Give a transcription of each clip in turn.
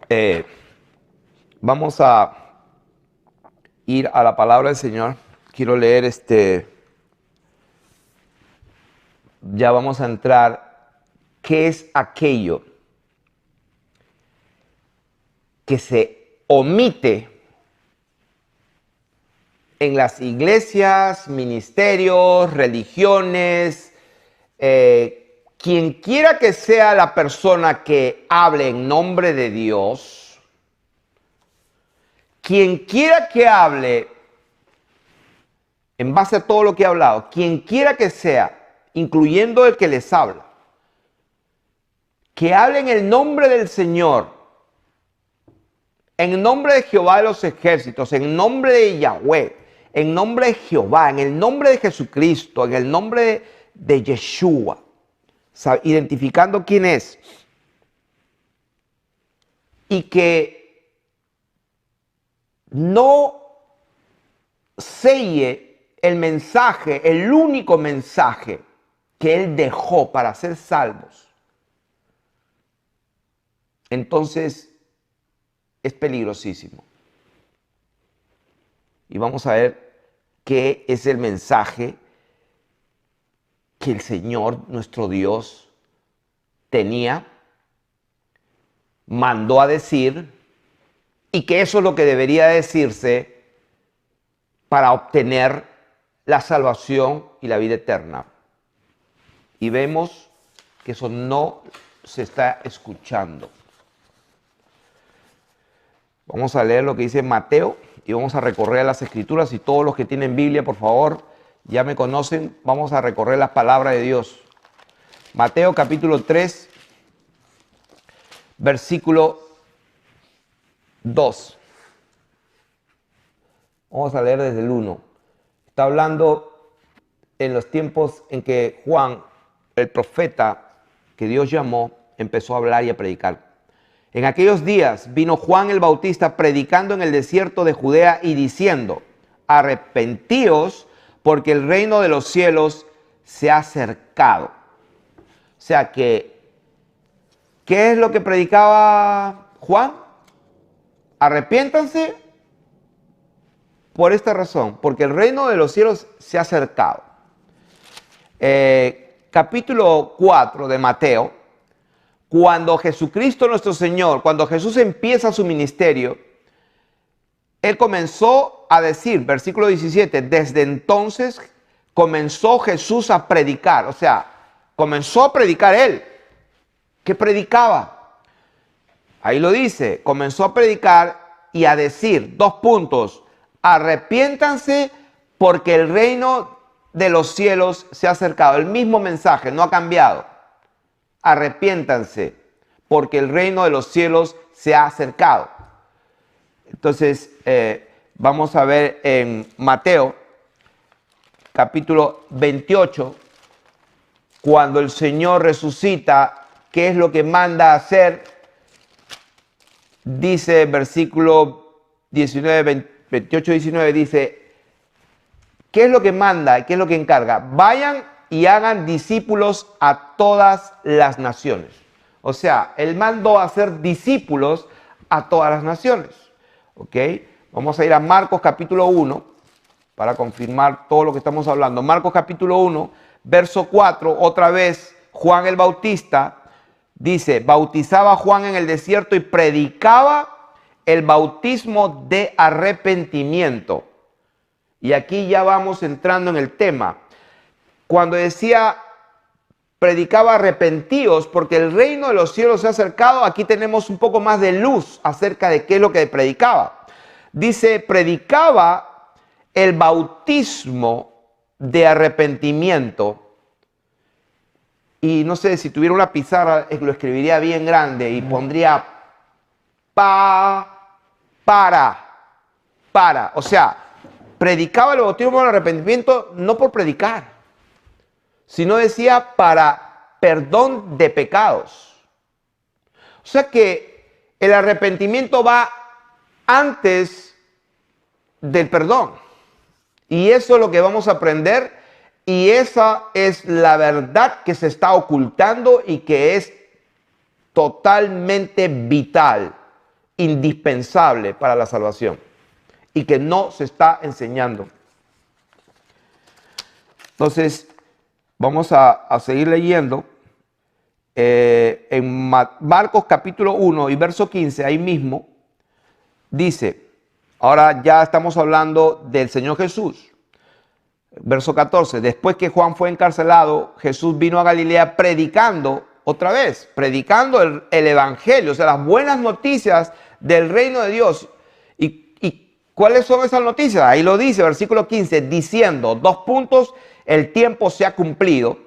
Eh, Vamos a ir a la palabra del Señor. Quiero leer ya vamos a entrar. ¿Qué es aquello que se omite en las iglesias, ministerios, religiones? Quien quiera que sea la persona que hable en nombre de Dios, quien quiera que hable en base a todo lo que he hablado, quien quiera que sea, incluyendo el que les habla, que hable en el nombre del Señor, en nombre de Jehová de los ejércitos, en nombre de Yahweh, en nombre de Jehová, en el nombre de Jesucristo, en el nombre de Yeshua, identificando quién es, y que no selle el mensaje, el único mensaje que Él dejó para ser salvos, entonces es peligrosísimo. Y vamos a ver qué es el mensaje que el Señor, nuestro Dios, tenía, mandó a decir, y que eso es lo que debería decirse para obtener la salvación y la vida eterna. Y vemos que eso no se está escuchando. Vamos a leer lo que dice Mateo y vamos a recorrer las Escrituras. Y todos los que tienen Biblia, por favor, ya me conocen, vamos a recorrer las palabras de Dios. Mateo capítulo 3, versículo 2. Vamos a leer desde el 1. Está hablando en los tiempos en que Juan, el profeta que Dios llamó, empezó a hablar y a predicar. En aquellos días vino Juan el Bautista predicando en el desierto de Judea y diciendo: arrepentíos, porque el reino de los cielos se ha acercado. O sea que, ¿qué es lo que predicaba Juan? Arrepiéntanse por esta razón, porque el reino de los cielos se ha acercado. Capítulo 4 de Mateo. Cuando Jesucristo nuestro Señor, cuando Jesús empieza su ministerio, Él comenzó a decir, versículo 17, desde entonces comenzó Jesús a predicar, o sea, comenzó a predicar Él. ¿Qué predicaba? Ahí lo dice, comenzó a predicar y a decir, 2 puntos, arrepiéntanse porque el reino de los cielos se ha acercado. El mismo mensaje, no ha cambiado. Arrepiéntanse, porque el reino de los cielos se ha acercado. Entonces, vamos a ver en Mateo, capítulo 28, cuando el Señor resucita, ¿qué es lo que manda a hacer? Dice, versículo 19, 28, 19, dice, ¿qué es lo que manda? ¿Qué es lo que encarga? Vayan y hagan discípulos a todas las naciones. O sea, Él mandó a hacer discípulos a todas las naciones. ¿Ok? Vamos a ir a Marcos capítulo 1 para confirmar todo lo que estamos hablando. Marcos capítulo 1, verso 4, otra vez Juan el Bautista dice, bautizaba a Juan en el desierto y predicaba el bautismo de arrepentimiento. Y aquí ya vamos entrando en el tema. Cuando decía, predicaba arrepentíos porque el reino de los cielos se ha acercado, aquí tenemos un poco más de luz acerca de qué es lo que predicaba. Dice, predicaba el bautismo de arrepentimiento. Y no sé, si tuviera una pizarra, lo escribiría bien grande y pondría para. O sea, predicaba el bautismo de arrepentimiento no por predicar, sino decía para perdón de pecados. O sea que el arrepentimiento va antes del perdón. Y eso es lo que vamos a aprender. Y esa es la verdad que se está ocultando y que es totalmente vital indispensable para la salvación y que no se está enseñando. Entonces, vamos a seguir leyendo. En Marcos capítulo 1 y verso 15, ahí mismo, dice, ahora ya estamos hablando del Señor Jesús. Verso 14, después que Juan fue encarcelado, Jesús vino a Galilea predicando otra vez, predicando el evangelio, o sea, las buenas noticias del reino de Dios. ¿Y cuáles son esas noticias? Ahí lo dice, versículo 15, diciendo, dos puntos, el tiempo se ha cumplido.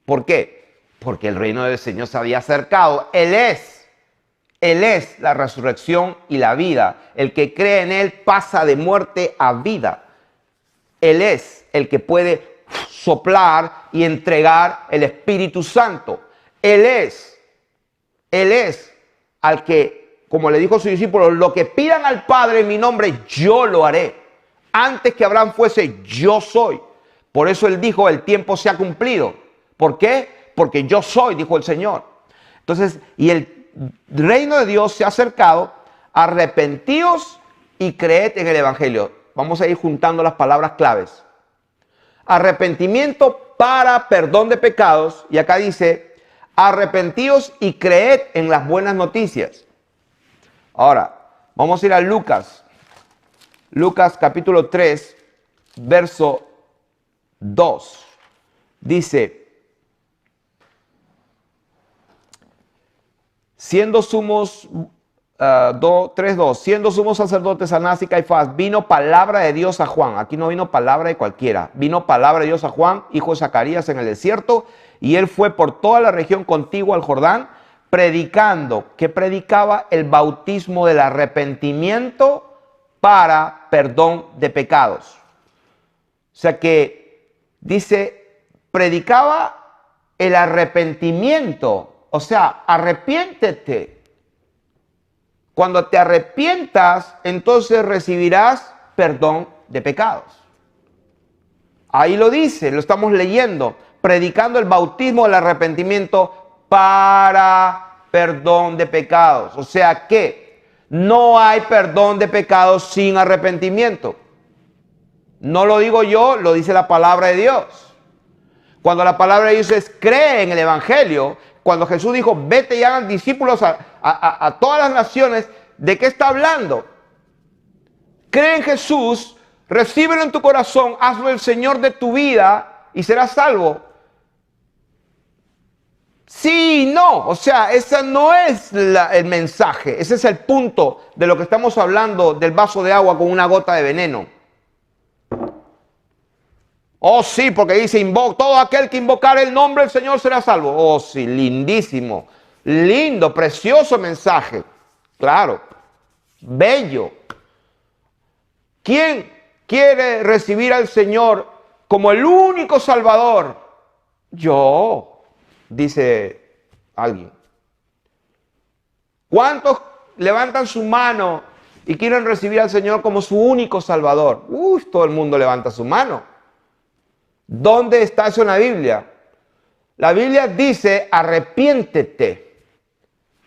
¿Por qué? Porque el reino del Señor se había acercado. Él es la resurrección y la vida. El que cree en Él pasa de muerte a vida. Él es el que puede soplar y entregar el Espíritu Santo. Él es al que, como le dijo a sus discípulos, lo que pidan al Padre en mi nombre, yo lo haré. Antes que Abraham fuese, yo soy. Por eso Él dijo, el tiempo se ha cumplido. ¿Por qué? Porque yo soy, dijo el Señor. Entonces, y el reino de Dios se ha acercado, arrepentíos y creed en el Evangelio. Vamos a ir juntando las palabras claves. Arrepentimiento para perdón de pecados, y acá dice, arrepentíos y creed en las buenas noticias. Ahora, vamos a ir a Lucas. Lucas capítulo 3, verso 2. Dice, siendo sumos, 3:2, siendo sumos sacerdotes Anás y Caifás, vino palabra de Dios a Juan. Aquí no vino palabra de cualquiera. Vino palabra de Dios a Juan, hijo de Zacarías, en el desierto. Y él fue por toda la región contigua al Jordán, predicando. ¿Qué predicaba? El bautismo del arrepentimiento para perdón de pecados. O sea que dice, predicaba el arrepentimiento. O sea, arrepiéntete. Cuando te arrepientas, entonces recibirás perdón de pecados. Ahí lo dice, lo estamos leyendo, predicando el bautismo del arrepentimiento para perdón de pecados. O sea que no hay perdón de pecados sin arrepentimiento. No lo digo yo, lo dice la palabra de Dios. Cuando la palabra de Dios es cree en el Evangelio, cuando Jesús dijo, vete y hagan discípulos a todas las naciones, ¿de qué está hablando? Cree en Jesús, recíbelo en tu corazón, hazlo el Señor de tu vida y serás salvo. Sí, no, o sea, ese no es el mensaje, ese es el punto de lo que estamos hablando del vaso de agua con una gota de veneno. Oh, sí, porque dice, todo aquel que invocar el nombre del Señor será salvo. Oh, sí, lindísimo, lindo, precioso mensaje. Claro, bello. ¿Quién quiere recibir al Señor como el único Salvador? Yo, dice alguien. ¿Cuántos levantan su mano y quieren recibir al Señor como su único Salvador? Todo el mundo levanta su mano. ¿Dónde está eso en la Biblia? La Biblia dice, arrepiéntete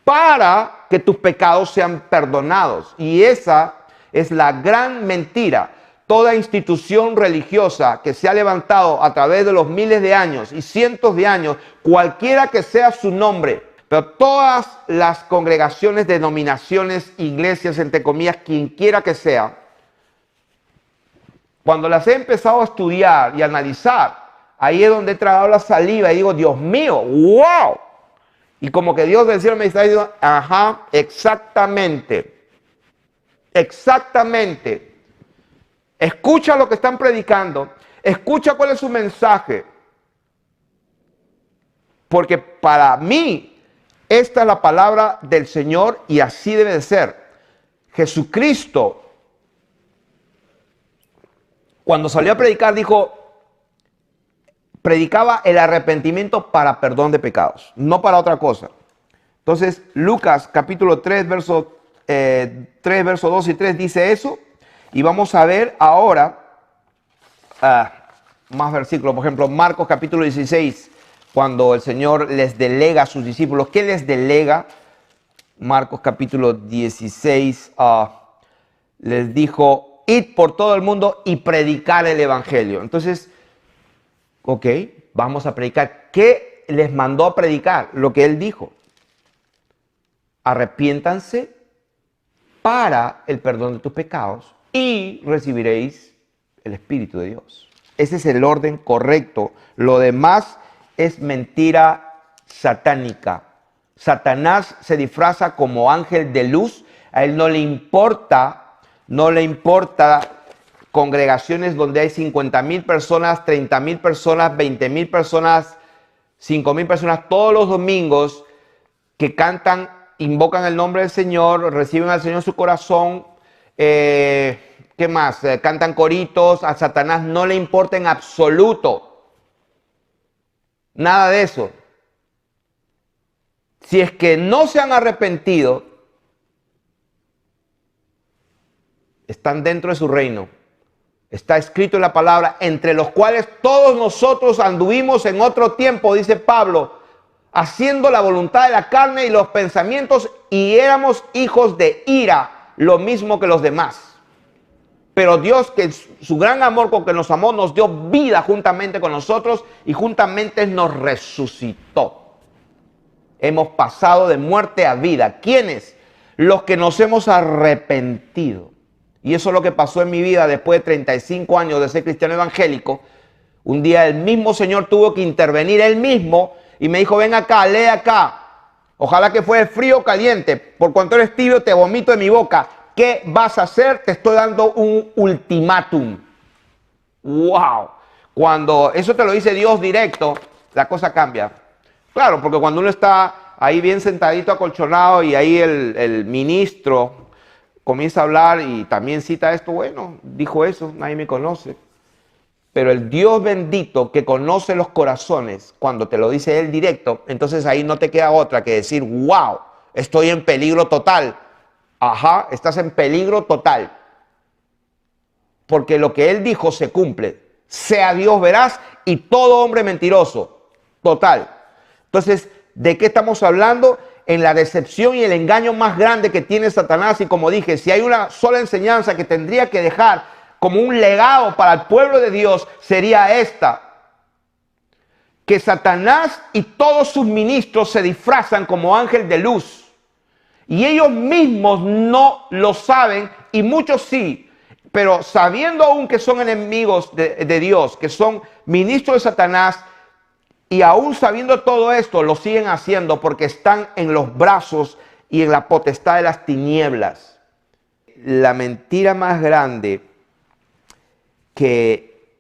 para que tus pecados sean perdonados. Y esa es la gran mentira. Toda institución religiosa que se ha levantado a través de los miles de años y cientos de años, cualquiera que sea su nombre, pero todas las congregaciones, denominaciones, iglesias, entre comillas, quien quiera que sea, cuando las he empezado a estudiar y a analizar, ahí es donde he tragado la saliva y digo, Dios mío, wow. Y como que Dios del cielo me está diciendo, ajá, exactamente. Exactamente. Escucha lo que están predicando. Escucha cuál es su mensaje. Porque para mí, esta es la palabra del Señor y así debe de ser. Jesucristo, cuando salió a predicar, predicaba el arrepentimiento para perdón de pecados, no para otra cosa. Entonces, Lucas capítulo 3, verso 2 y 3 dice eso. Y vamos a ver ahora más versículos. Por ejemplo, Marcos capítulo 16, cuando el Señor les delega a sus discípulos. ¿Qué les delega? Marcos capítulo 16, les dijo, id por todo el mundo y predicar el evangelio. Entonces, ok, vamos a predicar. ¿Qué les mandó a predicar? Lo que él dijo. Arrepiéntanse para el perdón de tus pecados y recibiréis el Espíritu de Dios. Ese es el orden correcto. Lo demás es mentira satánica. Satanás se disfraza como ángel de luz. A él no le importa congregaciones donde hay 50,000 personas, 30,000 personas, 20,000 personas, 5,000 personas todos los domingos que cantan, invocan el nombre del Señor, reciben al Señor en su corazón. ¿Qué más? Cantan coritos. A Satanás no le importa en absoluto nada de eso. Si es que no se han arrepentido, están dentro de su reino. Está escrito en la palabra, entre los cuales todos nosotros anduvimos en otro tiempo, dice Pablo, haciendo la voluntad de la carne y los pensamientos, y éramos hijos de ira, lo mismo que los demás. Pero Dios, que su gran amor con que nos amó, nos dio vida juntamente con nosotros y juntamente nos resucitó. Hemos pasado de muerte a vida. ¿Quiénes? Los que nos hemos arrepentido. Y eso es lo que pasó en mi vida después de 35 años de ser cristiano evangélico. Un día el mismo Señor tuvo que intervenir él mismo y me dijo, ven acá, lee acá. Ojalá que fuera frío o caliente. Por cuanto eres tibio, te vomito de mi boca. ¿Qué vas a hacer? Te estoy dando un ultimátum. ¡Wow! Cuando eso te lo dice Dios directo, la cosa cambia. Claro, porque cuando uno está ahí bien sentadito, acolchonado, y ahí el ministro comienza a hablar y también cita esto, bueno, dijo eso, nadie me conoce. Pero el Dios bendito que conoce los corazones, cuando te lo dice él directo, entonces ahí no te queda otra que decir, wow, estoy en peligro total. Ajá, estás en peligro total. Porque lo que él dijo se cumple. Sea Dios veraz y todo hombre mentiroso. Total. Entonces, ¿de qué estamos hablando? En la decepción y el engaño más grande que tiene Satanás. Y como dije, si hay una sola enseñanza que tendría que dejar como un legado para el pueblo de Dios, sería esta: que Satanás y todos sus ministros se disfrazan como ángel de luz. Y ellos mismos no lo saben, y muchos sí, pero sabiendo aún que son enemigos de Dios, que son ministros de Satanás, y aún sabiendo todo esto, lo siguen haciendo porque están en los brazos y en la potestad de las tinieblas. La mentira más grande que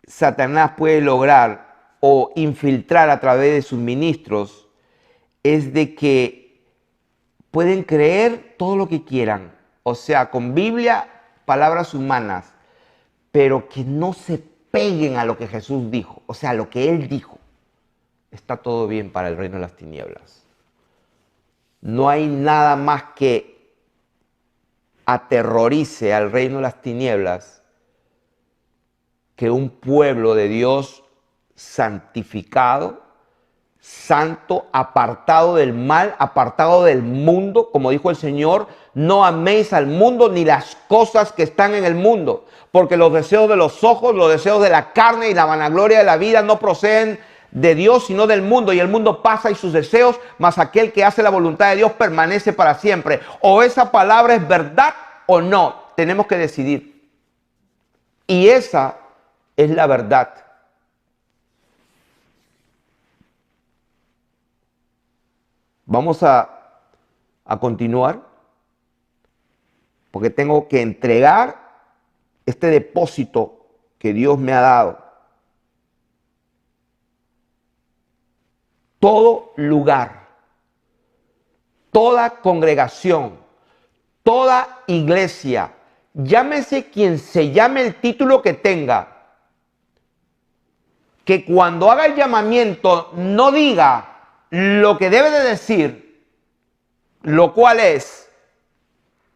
Satanás puede lograr o infiltrar a través de sus ministros es de que pueden creer todo lo que quieran, o sea, con Biblia, palabras humanas, pero que no se peguen a lo que Jesús dijo, o sea, lo que Él dijo. Está todo bien para el reino de las tinieblas. No hay nada más que aterrorice al reino de las tinieblas que un pueblo de Dios santificado, santo, apartado del mal, apartado del mundo, como dijo el Señor, no améis al mundo ni las cosas que están en el mundo, porque los deseos de los ojos, los deseos de la carne y la vanagloria de la vida no proceden de Dios, sino del mundo, y el mundo pasa y sus deseos, mas aquel que hace la voluntad de Dios permanece para siempre. O esa palabra es verdad o no, tenemos que decidir. Y esa es la verdad. Vamos a continuar, porque tengo que entregar este depósito que Dios me ha dado. Todo lugar, toda congregación, toda iglesia, llámese quien se llame el título que tenga, que cuando haga el llamamiento no diga lo que debe de decir, lo cual es: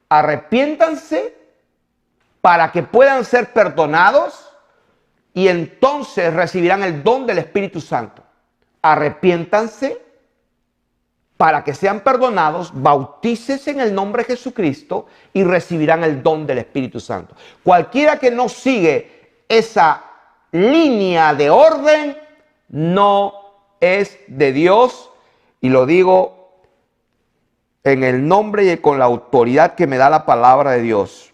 arrepiéntanse para que puedan ser perdonados y entonces recibirán el don del Espíritu Santo. Arrepiéntanse para que sean perdonados, bautícese en el nombre de Jesucristo y recibirán el don del Espíritu Santo. Cualquiera que no sigue esa línea de orden no es de Dios, y lo digo en el nombre y con la autoridad que me da la palabra de Dios.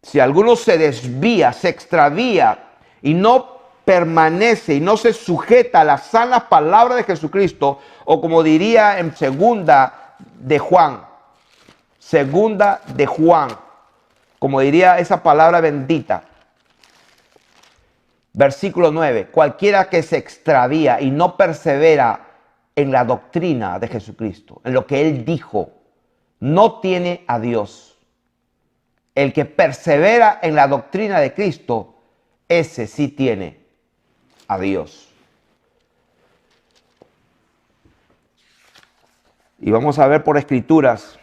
Si alguno se desvía, se extravía y no permanece y no se sujeta a las sanas palabras de Jesucristo, o como diría en segunda de Juan, como diría esa palabra bendita, versículo 9, cualquiera que se extravía y no persevera en la doctrina de Jesucristo, en lo que Él dijo, no tiene a Dios. El que persevera en la doctrina de Cristo, ese sí tiene a Dios. Y vamos a ver por escrituras.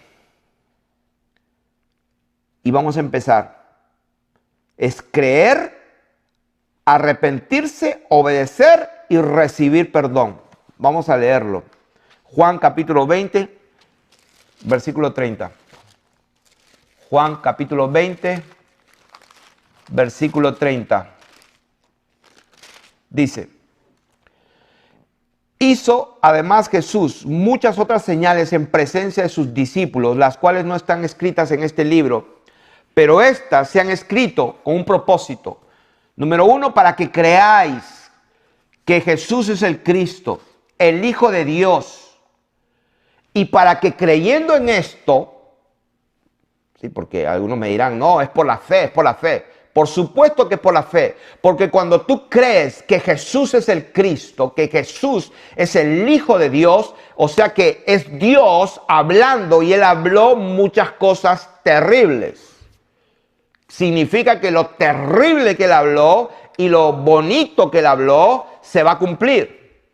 Y vamos a empezar. Es creer, arrepentirse, obedecer y recibir perdón. Vamos a leerlo. Juan capítulo 20, versículo 30. Juan capítulo 20, versículo 30. Dice: hizo además Jesús muchas otras señales en presencia de sus discípulos, las cuales no están escritas en este libro, pero estas se han escrito con un propósito. Número 1, para que creáis que Jesús es el Cristo, el Hijo de Dios, y para que creyendo en esto, sí, porque algunos me dirán, no, es por la fe, es por la fe. Por supuesto que por la fe, porque cuando tú crees que Jesús es el Cristo, que Jesús es el Hijo de Dios, o sea que es Dios hablando, y Él habló muchas cosas terribles. Significa que lo terrible que Él habló y lo bonito que Él habló se va a cumplir.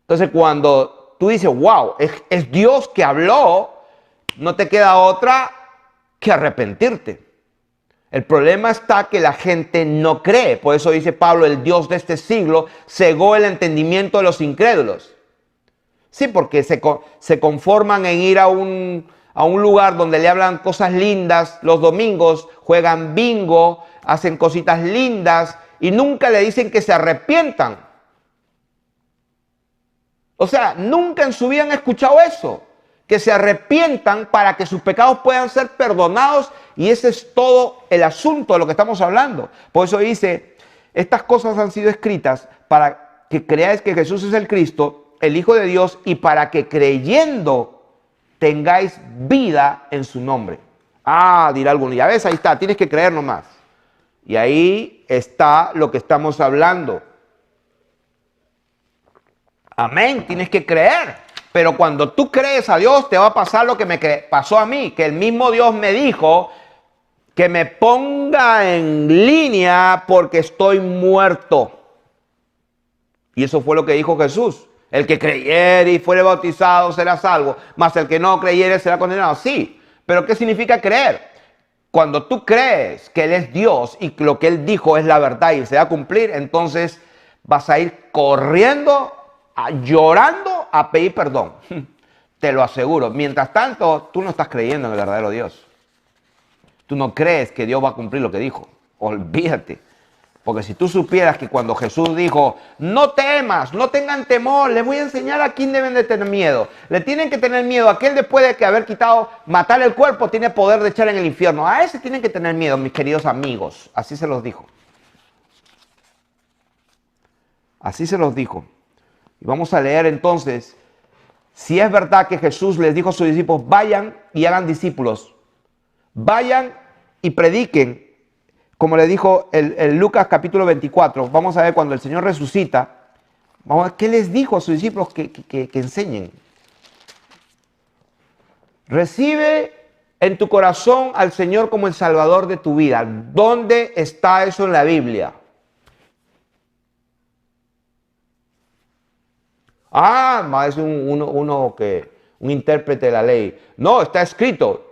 Entonces cuando tú dices, wow, es Dios que habló, no te queda otra que arrepentirte. El problema está que la gente no cree. Por eso dice Pablo, el Dios de este siglo cegó el entendimiento de los incrédulos. Sí, porque se conforman en ir a un lugar donde le hablan cosas lindas los domingos, juegan bingo, hacen cositas lindas y nunca le dicen que se arrepientan. O sea, nunca en su vida han escuchado eso. Que se arrepientan para que sus pecados puedan ser perdonados, y ese es todo el asunto de lo que estamos hablando. Por eso dice, estas cosas han sido escritas para que creáis que Jesús es el Cristo, el Hijo de Dios, y para que creyendo tengáis vida en su nombre. Ah, dirá alguno, ya ves, ahí está, tienes que creer nomás. Y ahí está lo que estamos hablando. Amén, tienes que creer. Pero cuando tú crees a Dios, te va a pasar lo que me pasó a mí, que el mismo Dios me dijo que me ponga en línea porque estoy muerto. Y eso fue lo que dijo Jesús. El que creyere y fuere bautizado será salvo, mas el que no creyere será condenado. Sí, pero ¿qué significa creer? Cuando tú crees que Él es Dios y lo que Él dijo es la verdad y se va a cumplir, entonces vas a ir corriendo, llorando a pedir perdón. Te lo aseguro. Mientras tanto, tú no estás creyendo en el verdadero Dios. Tú no crees que Dios va a cumplir lo que dijo. Olvídate. Porque si tú supieras que cuando Jesús dijo, no temas, no tengan temor, les voy a enseñar a quién deben de tener miedo. Le tienen que tener miedo a aquel después de que haber matar el cuerpo, tiene poder de echar en el infierno. A ese tienen que tener miedo, mis queridos amigos. Así se los dijo. Así se los dijo. Y vamos a leer entonces, si es verdad que Jesús les dijo a sus discípulos, vayan y hagan discípulos. Vayan y prediquen, como le dijo el Lucas capítulo 24. Vamos a ver cuando el Señor resucita, vamos a ver qué les dijo a sus discípulos que enseñen. Recibe en tu corazón al Señor como el Salvador de tu vida. ¿Dónde está eso en la Biblia? Es un intérprete de la ley. No, está escrito.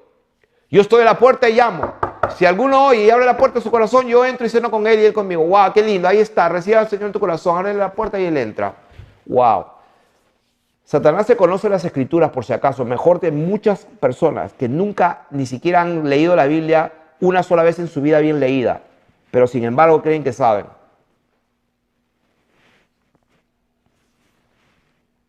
Yo estoy a la puerta y llamo. Si alguno oye y abre la puerta de su corazón, yo entro y ceno con él y él conmigo. Wow, qué lindo. Ahí está. Recibe al Señor en tu corazón. Abre la puerta y él entra. Wow. Satanás se conoce las escrituras, por si acaso, mejor de muchas personas que nunca ni siquiera han leído la Biblia una sola vez en su vida bien leída, pero sin embargo creen que saben.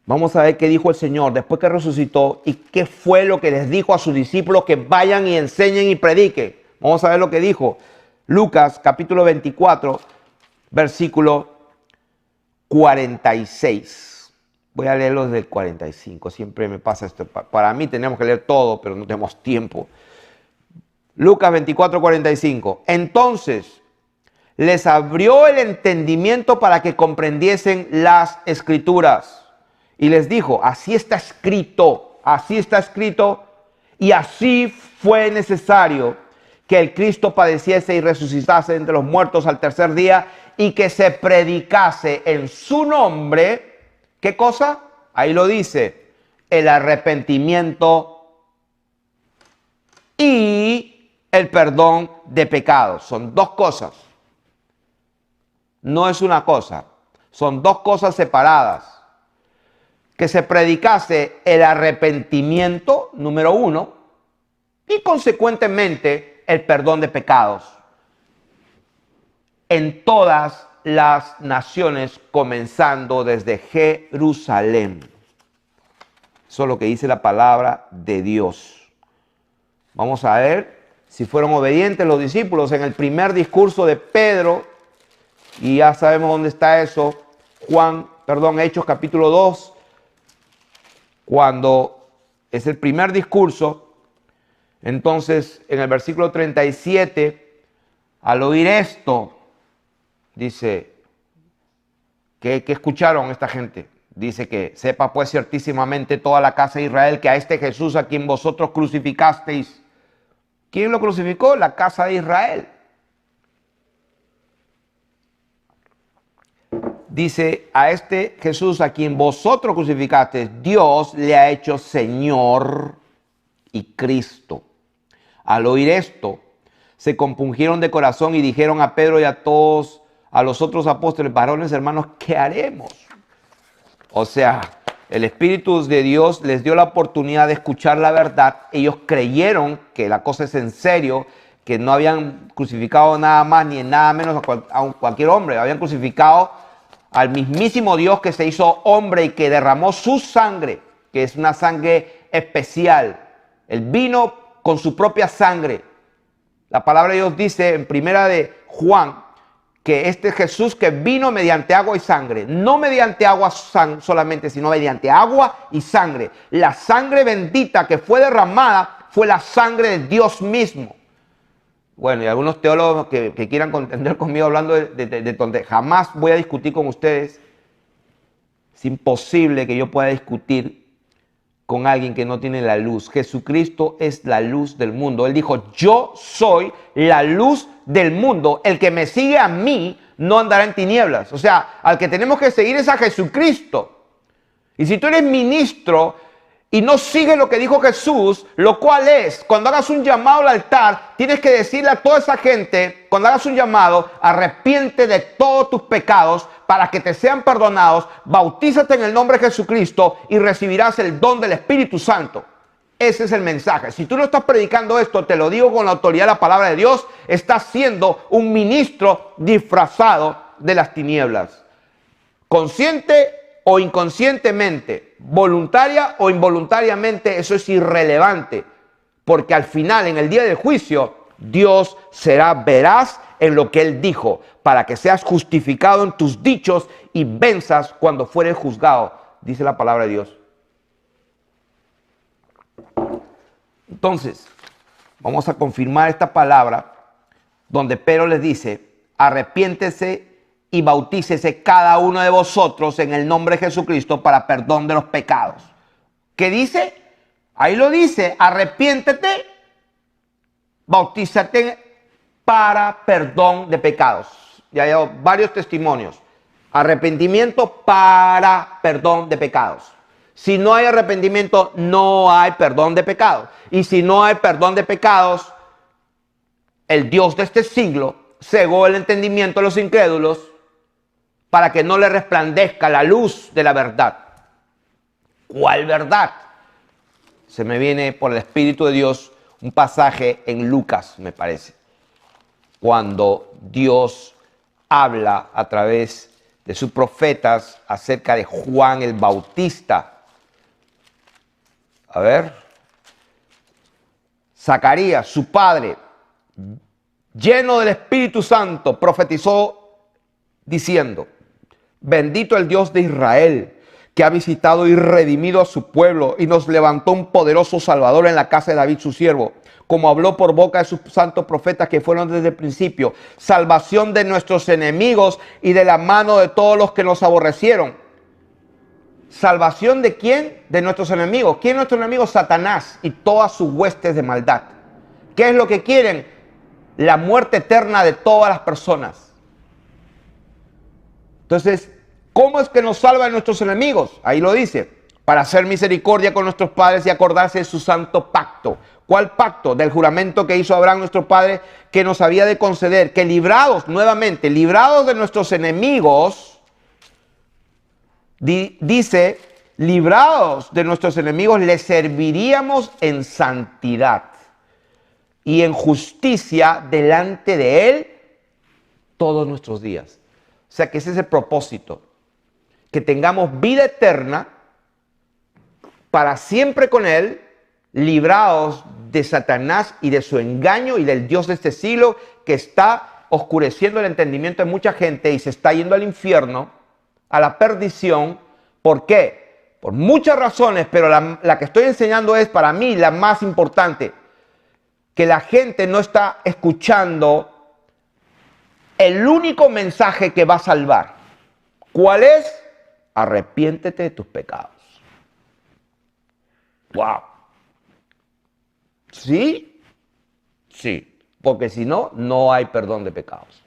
Vamos a ver qué dijo el Señor después que resucitó y qué fue lo que les dijo a sus discípulos que vayan y enseñen y prediquen. Vamos a ver lo que dijo. Lucas capítulo 24, versículo 46. Voy a leerlo desde el 45. Siempre me pasa esto. Para mí tenemos que leer todo, pero no tenemos tiempo. Lucas 24, 45. Entonces les abrió el entendimiento para que comprendiesen las escrituras. Y les dijo, así está escrito, y así fue necesario que el Cristo padeciese y resucitase entre los muertos al tercer día y que se predicase en su nombre, ¿qué cosa? Ahí lo dice, el arrepentimiento y el perdón de pecados. Son dos cosas. No es una cosa, son dos cosas separadas. Que se predicase el arrepentimiento, número uno, y consecuentemente el perdón de pecados en todas las naciones, comenzando desde Jerusalén. Eso es lo que dice la palabra de Dios. Vamos a ver si fueron obedientes los discípulos en el primer discurso de Pedro, y ya sabemos dónde está eso, Hechos capítulo 2, cuando es el primer discurso. Entonces, en el versículo 37, al oír esto, dice, ¿qué escucharon esta gente? Dice que sepa pues ciertísimamente toda la casa de Israel que a este Jesús a quien vosotros crucificasteis. ¿Quién lo crucificó? La casa de Israel. Dice, a este Jesús a quien vosotros crucificasteis, Dios le ha hecho Señor y Cristo. Al oír esto, se compungieron de corazón y dijeron a Pedro y a todos, a los otros apóstoles, varones, hermanos, ¿qué haremos? O sea, el Espíritu de Dios les dio la oportunidad de escuchar la verdad. Ellos creyeron que la cosa es en serio, que no habían crucificado nada más ni en nada menos a cualquier hombre. Habían crucificado al mismísimo Dios que se hizo hombre y que derramó su sangre, que es una sangre especial. Él vino con su propia sangre. La palabra de Dios dice en primera de Juan que este Jesús que vino mediante agua y sangre, no mediante agua solamente, sino mediante agua y sangre. La sangre bendita que fue derramada fue la sangre de Dios mismo. Bueno, y algunos teólogos que quieran contender conmigo hablando de donde jamás voy a discutir con ustedes. Es imposible que yo pueda discutir con alguien que no tiene la luz. Jesucristo es la luz del mundo. Él dijo, yo soy la luz del mundo. El que me sigue a mí no andará en tinieblas. O sea, al que tenemos que seguir es a Jesucristo. Y si tú eres ministro y no sigues lo que dijo Jesús, lo cual es, cuando hagas un llamado al altar, tienes que decirle a toda esa gente, cuando hagas un llamado, arrepiente de todos tus pecados para que te sean perdonados, bautízate en el nombre de Jesucristo y recibirás el don del Espíritu Santo. Ese es el mensaje. Si tú no estás predicando esto, te lo digo con la autoridad de la palabra de Dios, estás siendo un ministro disfrazado de las tinieblas. Consciente o inconscientemente, voluntaria o involuntariamente, eso es irrelevante, porque al final, en el día del juicio, Dios será veraz en lo que Él dijo, para que seas justificado en tus dichos y venzas cuando fueres juzgado, dice la palabra de Dios. Entonces, vamos a confirmar esta palabra, donde Pedro les dice, arrepiéntese y bautícese cada uno de vosotros en el nombre de Jesucristo para perdón de los pecados. ¿Qué dice? Ahí lo dice, arrepiéntete, bautízate para perdón de pecados. Ya hay varios testimonios. Arrepentimiento para perdón de pecados. Si no hay arrepentimiento, no hay perdón de pecados. Y si no hay perdón de pecados, el Dios de este siglo cegó el entendimiento de los incrédulos para que no le resplandezca la luz de la verdad. ¿Cuál verdad? Se me viene por el Espíritu de Dios un pasaje en Lucas, me parece, cuando Dios habla a través de sus profetas acerca de Juan el Bautista. A ver, Zacarías, su padre, lleno del Espíritu Santo, profetizó diciendo: bendito el Dios de Israel, que ha visitado y redimido a su pueblo y nos levantó un poderoso Salvador en la casa de David su siervo, como habló por boca de sus santos profetas que fueron desde el principio, salvación de nuestros enemigos y de la mano de todos los que nos aborrecieron. ¿Salvación de quién? De nuestros enemigos. ¿Quién es nuestro enemigo? Satanás y todas sus huestes de maldad. ¿Qué es lo que quieren? La muerte eterna de todas las personas. Entonces, ¿cómo es que nos salvan nuestros enemigos? Ahí lo dice: para hacer misericordia con nuestros padres y acordarse de su santo pacto. ¿Cuál pacto? Del juramento que hizo Abraham nuestro padre, que nos había de conceder, que librados, nuevamente, librados de nuestros enemigos, dice, librados de nuestros enemigos, les serviríamos en santidad y en justicia delante de Él todos nuestros días. O sea que ese es el propósito, que tengamos vida eterna para siempre con Él, librados de Satanás y de su engaño y del Dios de este siglo que está oscureciendo el entendimiento de mucha gente y se está yendo al infierno, a la perdición. ¿Por qué? Por muchas razones, pero la que estoy enseñando es para mí la más importante, que la gente no está escuchando el único mensaje que va a salvar. ¿Cuál es? Arrepiéntete de tus pecados. ¡Wow! ¿Sí? Sí, porque si no, no hay perdón de pecados.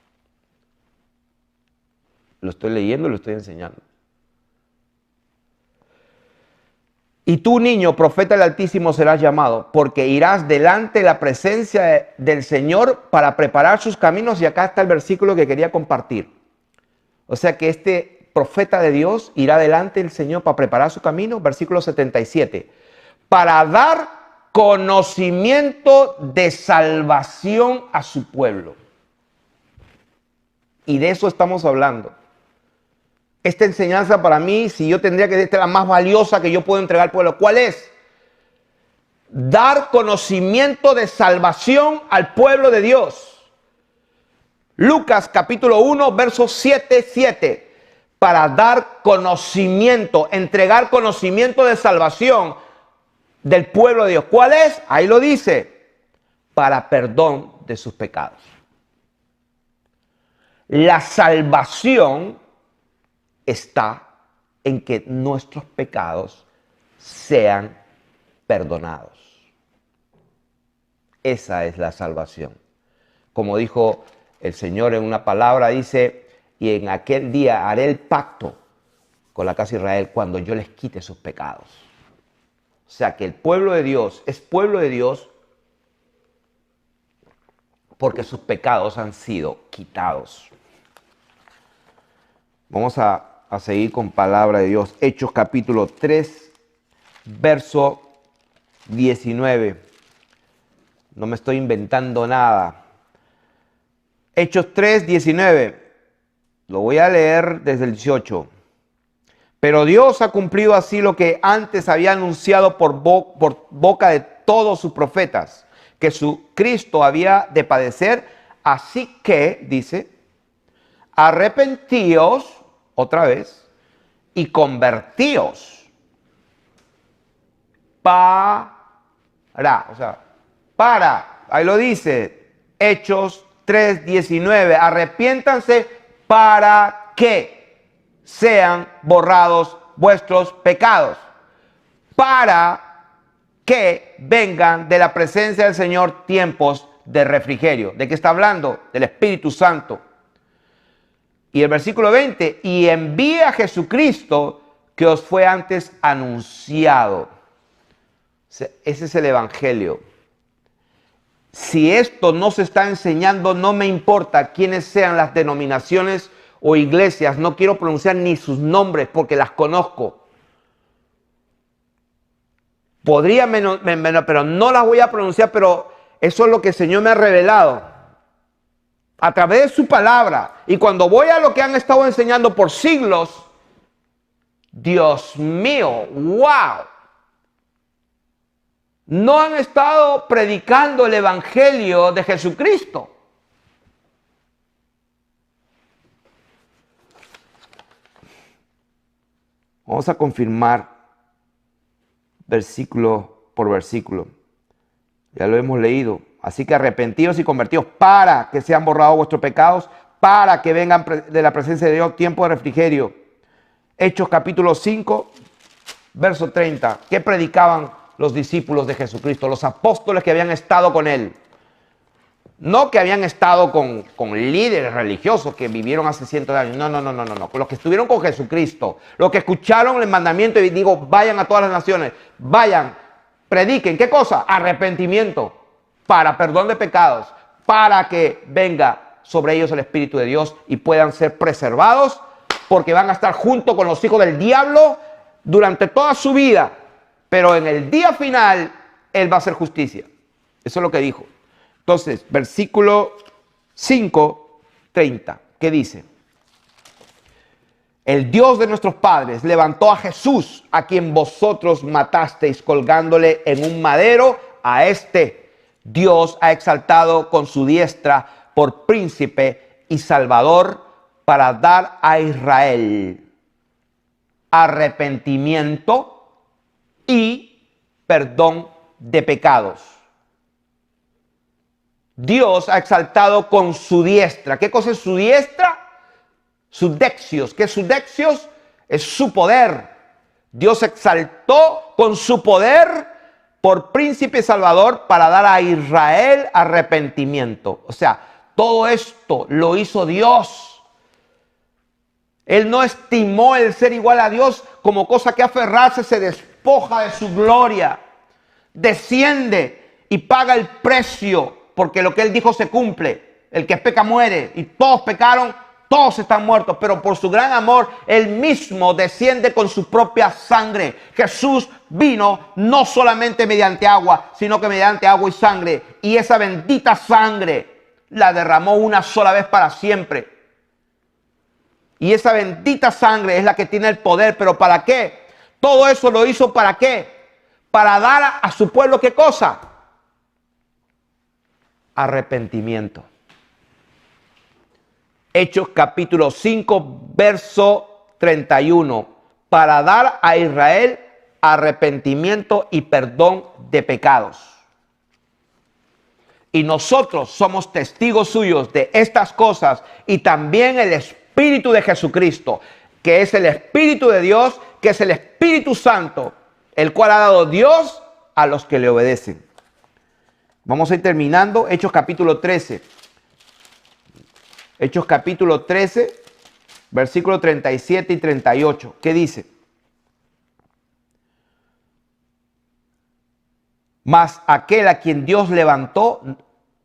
Lo estoy leyendo y lo estoy enseñando. Y tú, niño, profeta del Altísimo serás llamado, porque irás delante de la presencia del Señor para preparar sus caminos. Y acá está el versículo que quería compartir. O sea que este profeta de Dios irá delante del Señor para preparar su camino. Versículo 77. Para dar conocimiento de salvación a su pueblo. Y de eso estamos hablando. Esta enseñanza para mí, si yo tendría que ser la más valiosa que yo puedo entregar al pueblo, ¿cuál es? Dar conocimiento de salvación al pueblo de Dios. Lucas capítulo 1, versos 7. Para dar conocimiento, entregar conocimiento de salvación del pueblo de Dios. ¿Cuál es? Ahí lo dice: para perdón de sus pecados. La salvación está en que nuestros pecados sean perdonados. Esa es la salvación. Como dijo el Señor en una palabra, dice: y en aquel día haré el pacto con la casa de Israel cuando yo les quite sus pecados. O sea que el pueblo de Dios es pueblo de Dios porque sus pecados han sido quitados. Vamos a seguir con palabra de Dios. Hechos capítulo 3, verso 19. No me estoy inventando nada. Hechos 3, 19. Lo voy a leer desde el 18. Pero Dios ha cumplido así lo que antes había anunciado por boca de todos sus profetas, que su Cristo había de padecer. Así que, dice, arrepentíos, otra vez, y convertíos ahí lo dice, Hechos 3:19, arrepiéntanse para que sean borrados vuestros pecados, para que vengan de la presencia del Señor tiempos de refrigerio. ¿De qué está hablando? Del Espíritu Santo. Y el versículo 20, y envíe a Jesucristo que os fue antes anunciado. Ese es el Evangelio. Si esto no se está enseñando, no me importa quiénes sean las denominaciones o iglesias, no quiero pronunciar ni sus nombres porque las conozco. Podría pero no las voy a pronunciar, pero eso es lo que el Señor me ha revelado a través de su palabra. Y cuando voy a lo que han estado enseñando por siglos, Dios mío, wow. No han estado predicando el evangelio de Jesucristo. Vamos a confirmar versículo por versículo. Ya lo hemos leído. Así que arrepentidos y convertidos para que sean borrados vuestros pecados, para que vengan de la presencia de Dios tiempo de refrigerio. Hechos capítulo 5, verso 30. ¿Qué predicaban los discípulos de Jesucristo? Los apóstoles que habían estado con él. No que habían estado con líderes religiosos que vivieron hace cientos de años. No. Los que estuvieron con Jesucristo. Los que escucharon el mandamiento y digo, vayan a todas las naciones. Vayan, prediquen. ¿Qué cosa? Arrepentimiento. Para perdón de pecados. Para que venga sobre ellos el Espíritu de Dios y puedan ser preservados. Porque van a estar junto con los hijos del diablo durante toda su vida. Pero en el día final, Él va a hacer justicia. Eso es lo que dijo. Entonces, versículo 5, 30, ¿qué dice? El Dios de nuestros padres levantó a Jesús, a quien vosotros matasteis colgándole en un madero. A este Dios ha exaltado con su diestra por príncipe y salvador para dar a Israel arrepentimiento y perdón de pecados. Dios ha exaltado con su diestra. ¿Qué cosa es su diestra? Sus dexios. ¿Qué es sus dexios? Es su poder. Dios exaltó con su poder por príncipe y salvador para dar a Israel arrepentimiento. O sea, todo esto lo hizo Dios. Él no estimó el ser igual a Dios como cosa que aferrarse, se despoja de su gloria. Desciende y paga el precio. Porque lo que Él dijo se cumple. El que peca muere. Y todos pecaron, todos están muertos. Pero por su gran amor, Él mismo desciende con su propia sangre. Jesús vino no solamente mediante agua, sino que mediante agua y sangre. Y esa bendita sangre la derramó una sola vez para siempre. Y esa bendita sangre es la que tiene el poder. ¿Pero para qué? Todo eso lo hizo ¿para qué? Para dar a su pueblo, ¿qué cosa? Arrepentimiento. Hechos capítulo 5, verso 31. Para dar a Israel arrepentimiento y perdón de pecados. Y nosotros somos testigos suyos de estas cosas y también el Espíritu de Jesucristo, que es el Espíritu de Dios, que es el Espíritu Santo, el cual ha dado Dios a los que le obedecen. Vamos a ir terminando. Hechos capítulo 13. Hechos capítulo 13, versículos 37 y 38. ¿Qué dice? Mas aquel a quien Dios levantó,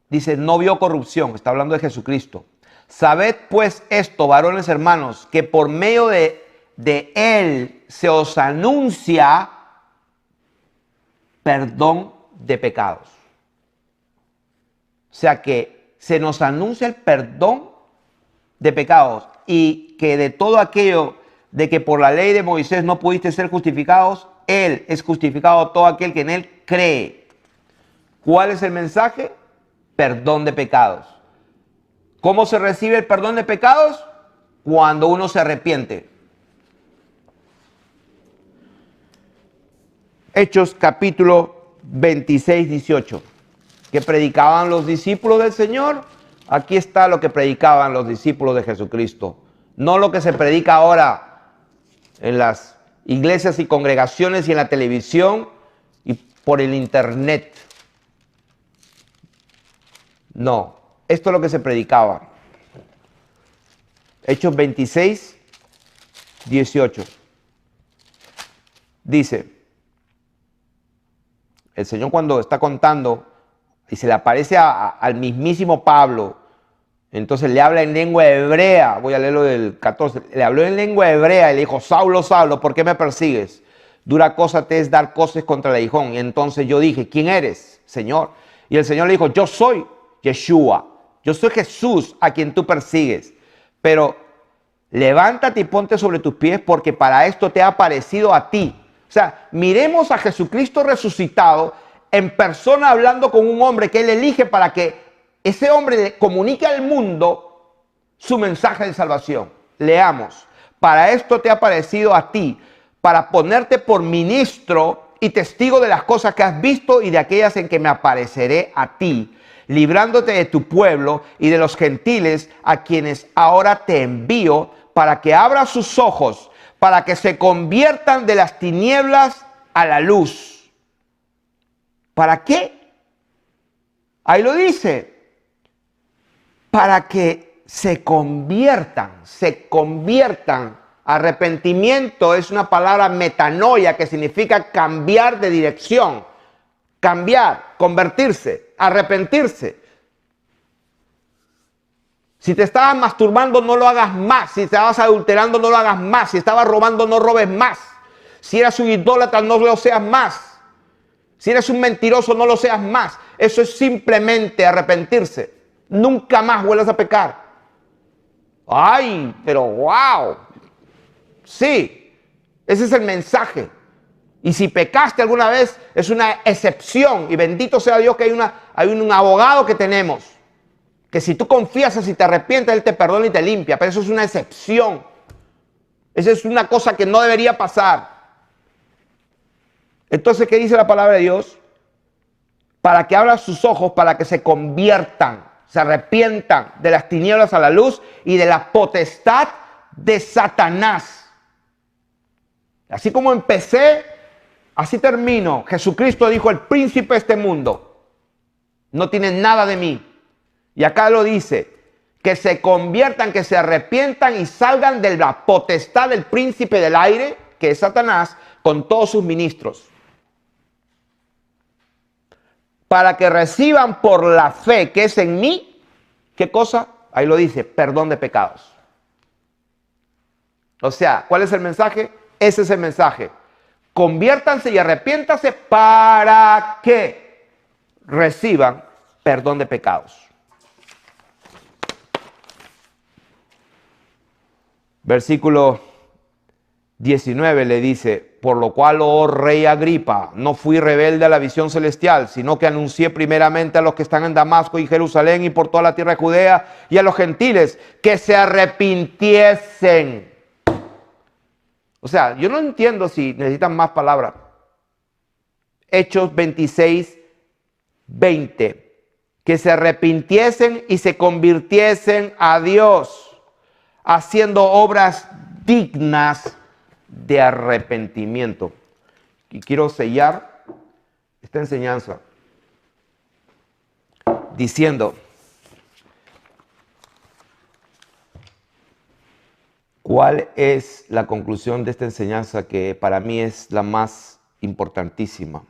dice, no vio corrupción. Está hablando de Jesucristo. Sabed pues esto, varones hermanos, que por medio de Él se os anuncia perdón de pecados. O sea que se nos anuncia el perdón de pecados y que de todo aquello de que por la ley de Moisés no pudiste ser justificados, Él es justificado todo aquel que en Él cree. ¿Cuál es el mensaje? Perdón de pecados. ¿Cómo se recibe el perdón de pecados? Cuando uno se arrepiente. Hechos capítulo 26, 18. ¿Qué predicaban los discípulos del Señor? Aquí está lo que predicaban los discípulos de Jesucristo. No lo que se predica ahora en las iglesias y congregaciones y en la televisión y por el internet. No, esto es lo que se predicaba. Hechos 26, 18. Dice, el Señor cuando está contando y se le aparece al mismísimo Pablo, entonces le habla en lengua hebrea. Voy a leerlo del 14. Le habló en lengua hebrea y le dijo, Saulo, Saulo, ¿por qué me persigues? Dura cosa te es dar coces contra el aguijón. Y entonces yo dije, ¿quién eres, Señor? Y el Señor le dijo, yo soy Yeshua. Yo soy Jesús a quien tú persigues. Pero levántate y ponte sobre tus pies porque para esto te ha aparecido a ti. O sea, miremos a Jesucristo resucitado en persona hablando con un hombre que él elige para que ese hombre le comunique al mundo su mensaje de salvación. Leamos. Para esto te ha aparecido a ti, para ponerte por ministro y testigo de las cosas que has visto y de aquellas en que me apareceré a ti, librándote de tu pueblo y de los gentiles a quienes ahora te envío, para que abras sus ojos, para que se conviertan de las tinieblas a la luz. ¿Para qué? Ahí lo dice. Para que se conviertan. Arrepentimiento es una palabra metanoia que significa cambiar de dirección. Cambiar, convertirse, arrepentirse. Si te estabas masturbando, no lo hagas más. Si estabas adulterando, no lo hagas más. Si estabas robando, no robes más. Si eras un idólatra, no lo seas más. Si eres un mentiroso, no lo seas más. Eso es simplemente arrepentirse. Nunca más vuelvas a pecar. Ay, pero wow. Sí, ese es el mensaje. Y si pecaste alguna vez, es una excepción. Y bendito sea Dios que hay un abogado que tenemos. Que si tú confiesas y te arrepientes, Él te perdona y te limpia. Pero eso es una excepción. Esa es una cosa que no debería pasar. Entonces, ¿qué dice la palabra de Dios? Para que abran sus ojos, para que se conviertan, se arrepientan de las tinieblas a la luz y de la potestad de Satanás. Así como empecé, así termino. Jesucristo dijo, el príncipe de este mundo no tiene nada de mí. Y acá lo dice, que se conviertan, que se arrepientan y salgan de la potestad del príncipe del aire, que es Satanás, con todos sus ministros. Para que reciban por la fe que es en mí, ¿qué cosa? Ahí lo dice, perdón de pecados. O sea, ¿cuál es el mensaje? Ese es el mensaje. Conviértanse y arrepiéntanse para que reciban perdón de pecados. Versículo 19 le dice, por lo cual, oh rey Agripa, no fui rebelde a la visión celestial, sino que anuncié primeramente a los que están en Damasco y Jerusalén y por toda la tierra de Judea y a los gentiles que se arrepintiesen. O sea, yo no entiendo si necesitan más palabras. Hechos 26, 20. Que se arrepintiesen y se convirtiesen a Dios, haciendo obras dignas de arrepentimiento. Y quiero sellar esta enseñanza diciendo, ¿cuál es la conclusión de esta enseñanza que para mí es la más importantísima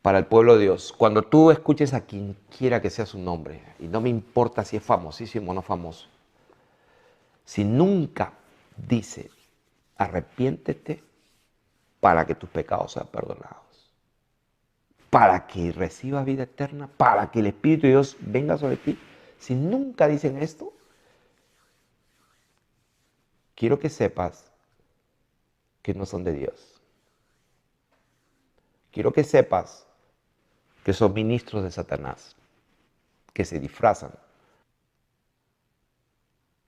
para el pueblo de Dios? Cuando tú escuches a quien quiera que sea su nombre, y no me importa si es famosísimo o no famoso, si nunca dice arrepiéntete para que tus pecados sean perdonados, para que recibas vida eterna, para que el Espíritu de Dios venga sobre ti, si nunca dicen esto, quiero que sepas que no son de Dios. Quiero que sepas que son ministros de Satanás, que se disfrazan.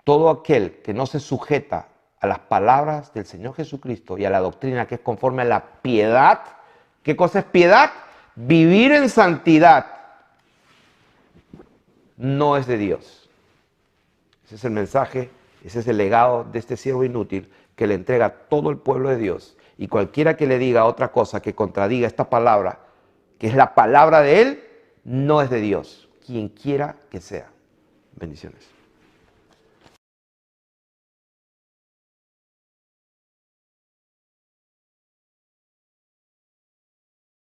Todo aquel que no se sujeta a las palabras del Señor Jesucristo y a la doctrina que es conforme a la piedad, ¿qué cosa es piedad? Vivir en santidad, no es de Dios. Ese es el mensaje, ese es el legado de este siervo inútil que le entrega a todo el pueblo de Dios. Y cualquiera que le diga otra cosa que contradiga esta palabra, que es la palabra de Él, no es de Dios, quien quiera que sea. Bendiciones.